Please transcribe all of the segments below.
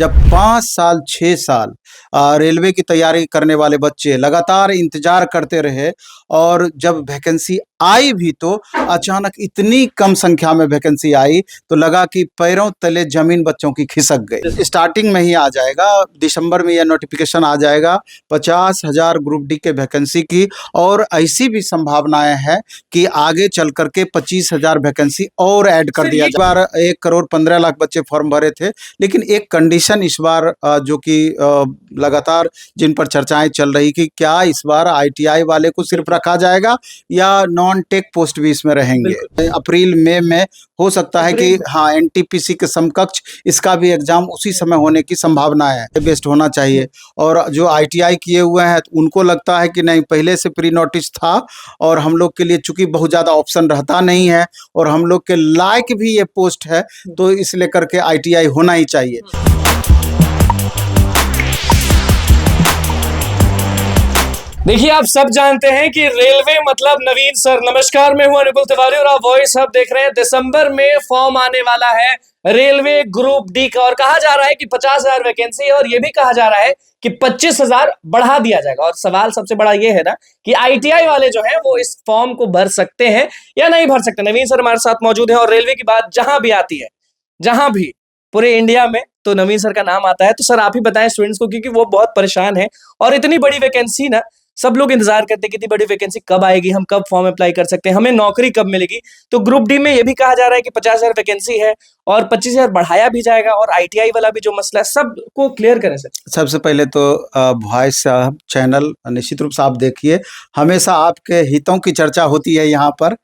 जब 5 साल 6 साल रेलवे की तैयारी करने वाले बच्चे लगातार इंतजार करते रहे और जब वैकेंसी आई भी तो अचानक इतनी कम संख्या में वैकेंसी आई तो लगा कि पैरों तले जमीन बच्चों की खिसक गई। स्टार्टिंग में ही आ जाएगा, दिसंबर में यह नोटिफिकेशन आ जाएगा 50,000 ग्रुप डी के वैकेंसी की, और ऐसी भी संभावनाएं हैं कि आगे चल करके 25,000 वैकेंसी और ऐड कर दिया जाए। इस बार 1,15,00,000 बच्चे फॉर्म भरे थे, लेकिन एक कंडीशन इस बार जो कि लगातार जिन पर चर्चाएं चल रही कि क्या इस बार ITI वाले को सिर्फ रखा जाएगा या नॉन टेक पोस्ट भी इसमें रहेंगे। अप्रैल मई में हो सकता है कि हाँ NTPC के समकक्ष इसका भी एग्जाम उसी समय होने की संभावना है। बेस्ट होना चाहिए, और जो ITI किए हुए हैं उनको लगता है कि नहीं, पहले से प्री नोटिस था और हम लोग के लिए चूंकि बहुत ज़्यादा ऑप्शन रहता नहीं है और हम लोग के लायक भी ये पोस्ट है, तो इस लेकर के ITI होना ही चाहिए। देखिए, आप सब जानते हैं कि रेलवे मतलब नवीन सर। नमस्कार, मैं हूं अनुकुल तिवारी और आप वॉइस हब देख रहे हैं। दिसंबर में फॉर्म आने वाला है रेलवे ग्रुप डी का, और कहा जा रहा है कि 50,000 वैकेंसी है, और यह भी कहा जा रहा है कि 25,000 बढ़ा दिया जाएगा। और सवाल सबसे बड़ा यह है ना कि ITI वाले जो है वो इस फॉर्म को भर सकते हैं या नहीं भर सकते। नवीन सर हमारे साथ मौजूद है, और रेलवे की बात जहां भी आती है, जहां भी पूरे इंडिया में, तो नवीन सर का नाम आता है। तो सर आप ही बताएं स्टूडेंट्स को, क्योंकि वो बहुत परेशान है और इतनी बड़ी वैकेंसी ना, सब लोग इंतजार करते हैं कि इतनी बड़ी वैकेंसी कब आएगी, हम कब फॉर्म अप्लाई कर सकते हैं, हमें नौकरी कब मिलेगी। तो ग्रुप डी में यह भी कहा जा रहा है कि 50,000 वैकेंसी है और 25,000 बढ़ाया भी जाएगा, और ITI वाला भी जो मसला है सबको क्लियर करें सर। सबसे पहले तो वॉइस चैनल निश्चित रूप से आप देखिए, हमेशा आपके हितों की चर्चा होती है यहाँ पर।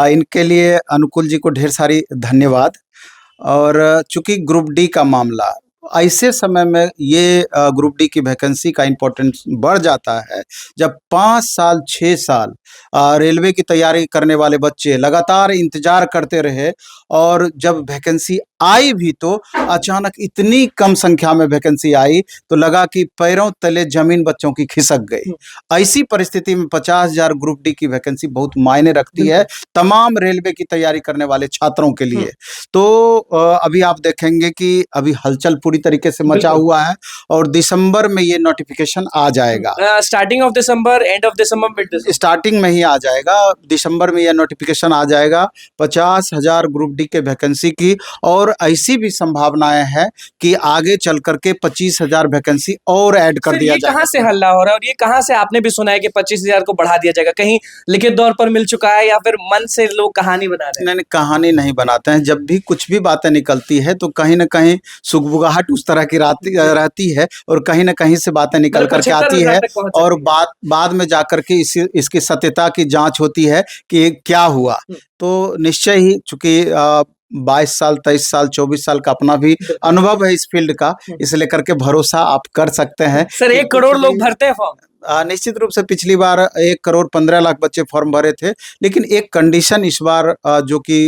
इनके लिए अनुकुल जी को ढेर सारी धन्यवाद। और चूंकि ग्रुप डी का मामला, ऐसे समय में ये ग्रुप डी की वैकेंसी का इम्पोर्टेंस बढ़ जाता है जब 5 साल 6 साल रेलवे की तैयारी करने वाले बच्चे लगातार इंतजार करते रहे और जब वैकेंसी आई भी तो अचानक इतनी कम संख्या में वैकेंसी आई तो लगा कि पैरों तले जमीन बच्चों की खिसक गई। ऐसी परिस्थिति में 50,000 ग्रुप डी की वैकेंसी बहुत मायने रखती है तमाम रेलवे की तैयारी करने वाले छात्रों के लिए। तो अभी आप देखेंगे कि अभी हलचल पूरी तरीके से मचा हुआ है और दिसंबर में ये नोटिफिकेशन आ जाएगा। Starting of December, end of December, starting में ही आ जाएगा, दिसंबर में यह नोटिफिकेशन आ जाएगा 50,000 ग्रुप डी के वैकेंसी की, और ऐसी भी संभावनाएं हैं कि आगे चल करके 25,000 वैकेंसी और ऐड कर दिया जाएगा। कहाँ से हल्ला हो रहा है और ये कहाँ से आपने भी सुना है कि 25,000 को बढ़ा दिया जाएगा? कहीं लिखित तौर पर मिल चुका है या फिर मन से लोग कहानी बना रहे हैं? नहीं, कहानी नहीं बनाते हैं। जब भी कुछ भी बातें निकलती है तो कहीं ना कहीं सुगबुगाहट उस तरह की रहती है और कहीं ना कहीं से बातें निकल करके आती है, और बाद में जाकर के इसकी सत्यता की जांच होती है कि क्या हुआ। तो निश्चय ही, चूंकि 22 साल 23 साल 24 साल का अपना भी अनुभव है इस फील्ड का, इस लेकर के भरोसा आप कर सकते हैं। सर 1 करोड़ लोग भरते हैं फॉर्म? निश्चित रूप से पिछली बार 1,15,00,000 बच्चे फॉर्म भरे थे, लेकिन एक कंडीशन इस बार जो कि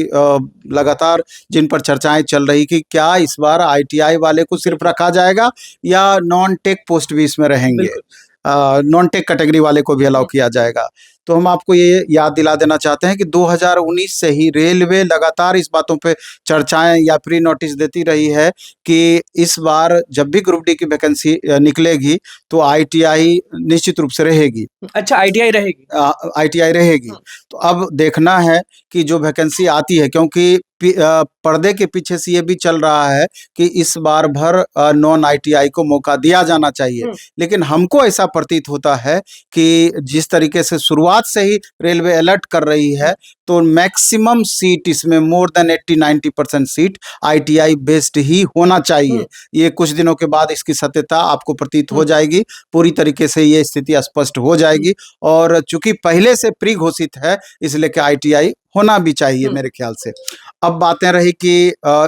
लगातार जिन पर चर्चाएं चल रही कि क्या इस बार ITI वाले को सिर्फ रखा जाएगा या नॉन टेक पोस्ट भी इसमें रहेंगे, नॉन टेक कैटेगरी वाले को भी अलाउ किया जाएगा। तो हम आपको ये याद दिला देना चाहते हैं कि 2019 से ही रेलवे लगातार इस बातों पे चर्चाएं या प्री नोटिस देती रही है कि इस बार जब भी ग्रुप डी की वैकेंसी निकलेगी तो ITI निश्चित रूप से रहेगी। अच्छा, ITI रहेगी? ITI रहेगी। तो अब देखना है कि जो वैकेंसी आती है, क्योंकि पर्दे के पीछे से ये भी चल रहा है कि इस बार भर नॉन ITI को मौका दिया जाना चाहिए, लेकिन हमको ऐसा प्रतीत होता है कि जिस तरीके से शुरुआत से ही रेलवे अलर्ट कर रही है तो मैक्सिमम सीट इसमें more than 80-90% seat ITI based ही होना चाहिए। ये कुछ दिनों के बाद इसकी सत्यता आपको प्रतीत हो जाएगी, पूरी तरीके से ये स्थिति स्पष्ट हो जाएगी, और चूंकि पहले से प्री घोषित है इसलिए कि ITI होना भी चाहिए मेरे ख्याल से। अब बातें रही कि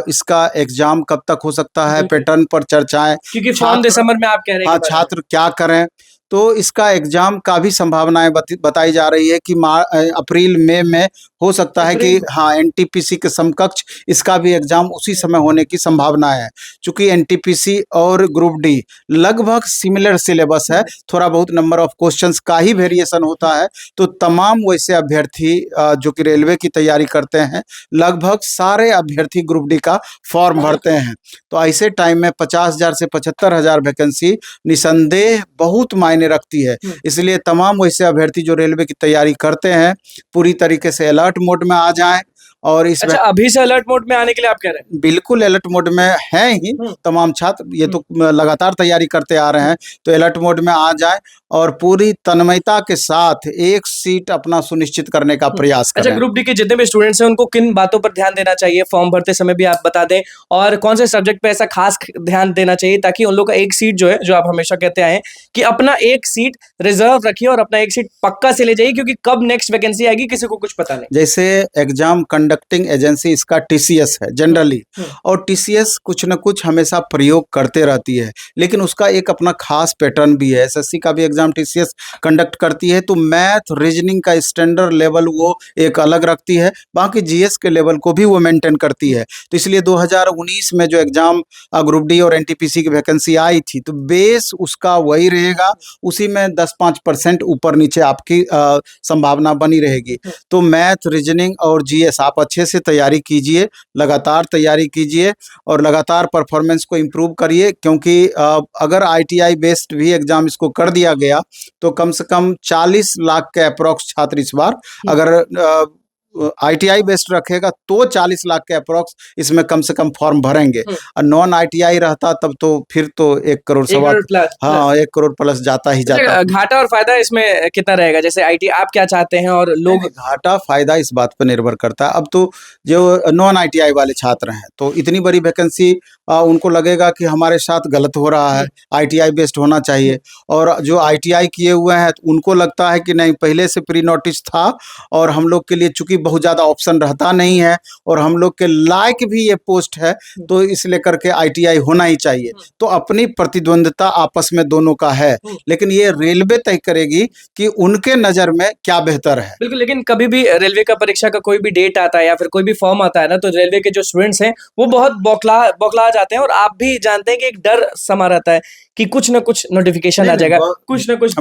इसका एग्जाम कब तक हो सकता है, पैटर्न पर चर्चाएं, क्योंकि फॉर्म दिसंबर में आप कह रहे हैं। हाँ, छात्र क्या करें। तो इसका एग्जाम का भी संभावनाएं बताई जा रही है कि अप्रैल मई में हो सकता है कि हाँ एनटीपीसी के समकक्ष इसका भी एग्जाम उसी समय होने की संभावना है। चूंकि एनटीपीसी और ग्रुप डी लगभग सिमिलर सिलेबस है, थोड़ा बहुत नंबर ऑफ क्वेश्चंस का ही वेरिएशन होता है, तो तमाम वैसे अभ्यर्थी जो कि रेलवे की तैयारी करते हैं लगभग सारे अभ्यर्थी ग्रुप डी का फॉर्म भरते हैं। तो ऐसे टाइम में 50,000 से 75,000 वैकेंसी निसंदेह बहुत मायने रखती है। इसलिए तमाम वैसे अभ्यर्थी जो रेलवे की तैयारी करते हैं पूरी तरीके से अलर्ट मोड में आ जाएं। और इस अच्छा, अभी से अलर्ट मोड में आने के लिए आप कह रहे हैं? बिल्कुल अलर्ट मोड में हैं ही तमाम छात्र, ये तो लगातार तैयारी करते आ रहे हैं, तो अलर्ट मोड में आ जाए और पूरी तन्मयता के साथ एक सीट अपना सुनिश्चित करने का प्रयास करें। अच्छा, ग्रुप डी के जितने भी स्टूडेंट्स हैं उनको किन बातों पर ध्यान देना चाहिए फॉर्म भरते समय भी आप बता दें, और कौन से सब्जेक्ट पे ऐसा खास ध्यान देना चाहिए ताकि उन लोग का एक सीट जो है, जो आप हमेशा कहते आए हैं कि अपना एक सीट रिजर्व रखिए और अपना एक सीट पक्का से ले जाइए, क्योंकि कब नेक्स्ट वैकेंसी आएगी किसी को कुछ पता नहीं। जैसे एग्जाम कंडक्टिंग एजेंसी इसका टीसीएस है जनरली, और टीसीएस कुछ न कुछ हमेशा प्रयोग करते रहती है, लेकिन उसका एक अपना खास पैटर्न भी है। एसएससी का भी एग्जाम टीसीएस कंडक्ट करती है, तो मैथ रीजनिंग का स्टैंडर्ड लेवल वो एक अलग रखती है, बाकी जीएस के लेवल को भी वो मेंटेन करती है। तो इसलिए 2019 में जो एग्जाम ग्रुप डी और एनटीपीसी की वैकेंसी आई थी, तो बेस उसका वही रहेगा, उसी में 10-5% ऊपर नीचे आपकी संभावना बनी रहेगी। तो मैथ रीजनिंग और जीएस आप अच्छे से तैयारी कीजिए, लगातार तैयारी कीजिए और लगातार परफॉर्मेंस को इम्प्रूव करिए, क्योंकि अगर आईटीआई बेस्ड भी एग्जाम इसको कर दिया गया तो कम से कम 40 लाख के अप्रॉक्स छात्र इस बार, अगर आईटीआई बेस्ड रखेगा तो 40 लाख के अप्रॉक्स इसमें कम से कम फॉर्म भरेंगे, और नॉन आईटीआई रहता तब तो फिर तो 1 करोड़ सवा, हाँ 1 करोड़ प्लस जाता ही जाता। घाटा और फायदा इसमें कितना रहेगा? जैसे आईटी आप क्या चाहते हैं और लोग? घाटा फायदा इस बात पर निर्भर करता है। अब तो जो नॉन आईटीआई वाले छात्र हैं तो इतनी बड़ी वैकेंसी उनको लगेगा कि हमारे साथ गलत हो रहा है, आईटीआई बेस्ड होना चाहिए, और जो आईटीआई किए हुए हैं तो उनको लगता है कि नहीं पहले से प्री नोटिस था और हम लोग के लिए चूंकि बहुत ज़्यादा ऑप्शन रहता नहीं है और हम लोग के लायक भी ये पोस्ट है, तो इस लेकर के आईटीआई होना ही चाहिए। तो अपनी प्रतिद्वंद्विता आपस में दोनों का है, लेकिन ये रेलवे तय करेगी कि उनके नज़र में क्या बेहतर है। बिल्कुल, लेकिन कभी भी रेलवे का परीक्षा का कोई भी डेट आता है या फिर कोई भी फॉर्म आता है ना, तो रेलवे के जो स्टूडेंट्स हैं वो बहुत बौखला जाते हैं, और आप भी जानते हैं कि एक डर समा रहता है कि कुछ न कुछ नोटिफिकेशन आ जाएगा, कुछ न कुछ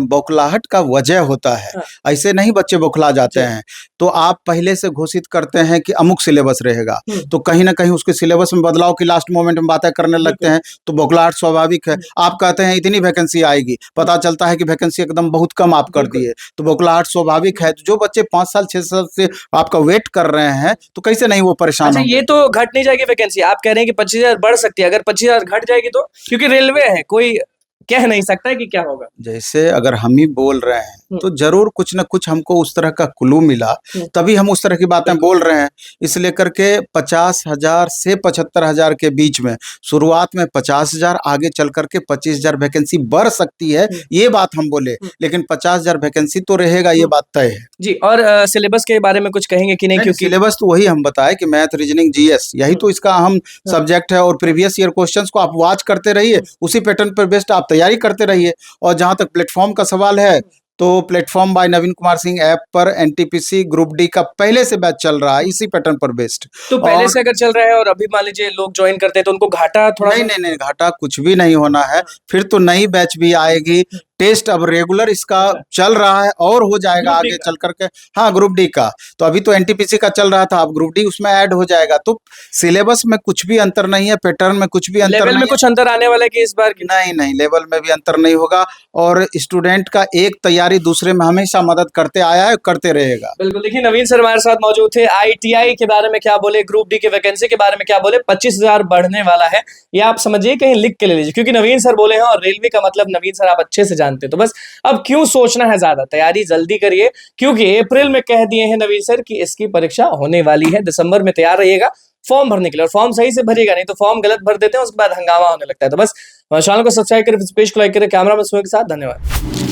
बौखलाहट का वजह होता है। ऐसे नहीं बच्चे बौखला जाते हैं, तो आप पहले से घोषित करते हैं कि अमुक सिलेबस रहेगा, तो कहीं ना कहीं उसके सिलेबस में बदलाव की लास्ट मोमेंट में बातें करने लगते हैं, तो बौखलाहट स्वाभाविक है। आप कहते हैं इतनी वैकेंसी आएगी, पता चलता है कि वैकेंसी एकदम बहुत कम आप कर दिए, तो बौखलाहट स्वाभाविक है। जो बच्चे 5 साल 6 साल से आपका वेट कर रहे हैं तो कैसे नहीं वो परेशान होंगे। ये तो घट नहीं जाएगी वैकेंसी, आप कह रहे हैं कि 25,000 बढ़ सकती है, अगर 25,000 घट जाएगी तो, क्योंकि रेलवे है, कोई कह नहीं सकता है कि क्या होगा। जैसे अगर हम ही बोल रहे हैं तो जरूर कुछ न कुछ हमको उस तरह का क्लू मिला, तभी हम उस तरह की बातें बोल रहे हैं। इस लेकर के 50,000 से 75,000 के बीच में, शुरुआत में 50,000, आगे चल करके 25,000 वैकेंसी बढ़ सकती है, ये बात हम बोले, लेकिन 50,000 वैकेंसी तो रहेगा, ये बात तय है जी। और सिलेबस के बारे में कुछ कहेंगे कि नहीं? क्योंकि सिलेबस तो वही हम बताए कि मैथ रीजनिंग जीएस यही तो इसका अहम सब्जेक्ट है, और प्रीवियस ईयर क्वेश्चंस को आप वॉच करते रहिए, उसी पैटर्न पर बेस्ड आप तैयारी करते रहिए। और जहां तक प्लेटफॉर्म का सवाल है, तो प्लेटफॉर्म बाय नवीन कुमार सिंह ऐप पर एनटीपीसी ग्रुप डी का पहले से बैच चल रहा है, इसी पैटर्न पर बेस्ड। तो पहले से अगर चल रहा है और अभी मान लीजिए लोग ज्वाइन करते हैं तो उनको घाटा थोड़ा? नहीं, घाटा कुछ भी नहीं होना है। फिर तो नई बैच भी आएगी, टेस्ट अब रेगुलर इसका चल रहा है और हो जाएगा आगे चल करके। हाँ, ग्रुप डी का तो अभी तो एनटीपीसी का चल रहा था, अब ग्रुप डी उसमें ऐड हो जाएगा, तो सिलेबस में कुछ भी अंतर नहीं है, पैटर्न में कुछ भी अंतर लेवल नहीं में कुछ अंतर आने वाला है कि इस बार की? नहीं, लेवल में भी अंतर नहीं होगा, और स्टूडेंट का एक तैयारी दूसरे में हमेशा मदद करते आया है, करते रहेगा। बिल्कुल, देखिए नवीन सर हमारे साथ मौजूद थे। आईटीआई के बारे में क्या बोले, ग्रुप डी की वैकेंसी के बारे में क्या बोले, 25,000 बढ़ने वाला है, ये आप समझिए, कहीं लिख के ले लीजिए, क्योंकि नवीन सर बोले हैं और रेलवे का मतलब नवीन सर आप अच्छे से जानते हैं। तो बस अब क्यों सोचना है ज्यादा, तैयारी जल्दी करिए, क्योंकि अप्रैल में कह दिए हैं नवीन सर कि इसकी परीक्षा होने वाली है। दिसंबर में तैयार रहिएगा फॉर्म भरने के लिए, और फॉर्म सही से भरिएगा, नहीं तो फॉर्म गलत भर देते हैं उसके बाद हंगामा होने लगता है। तो बस चैनल को सब्सक्राइब करें, पेज को लाइक करें। कैमरा में सुहेल के साथ, धन्यवाद।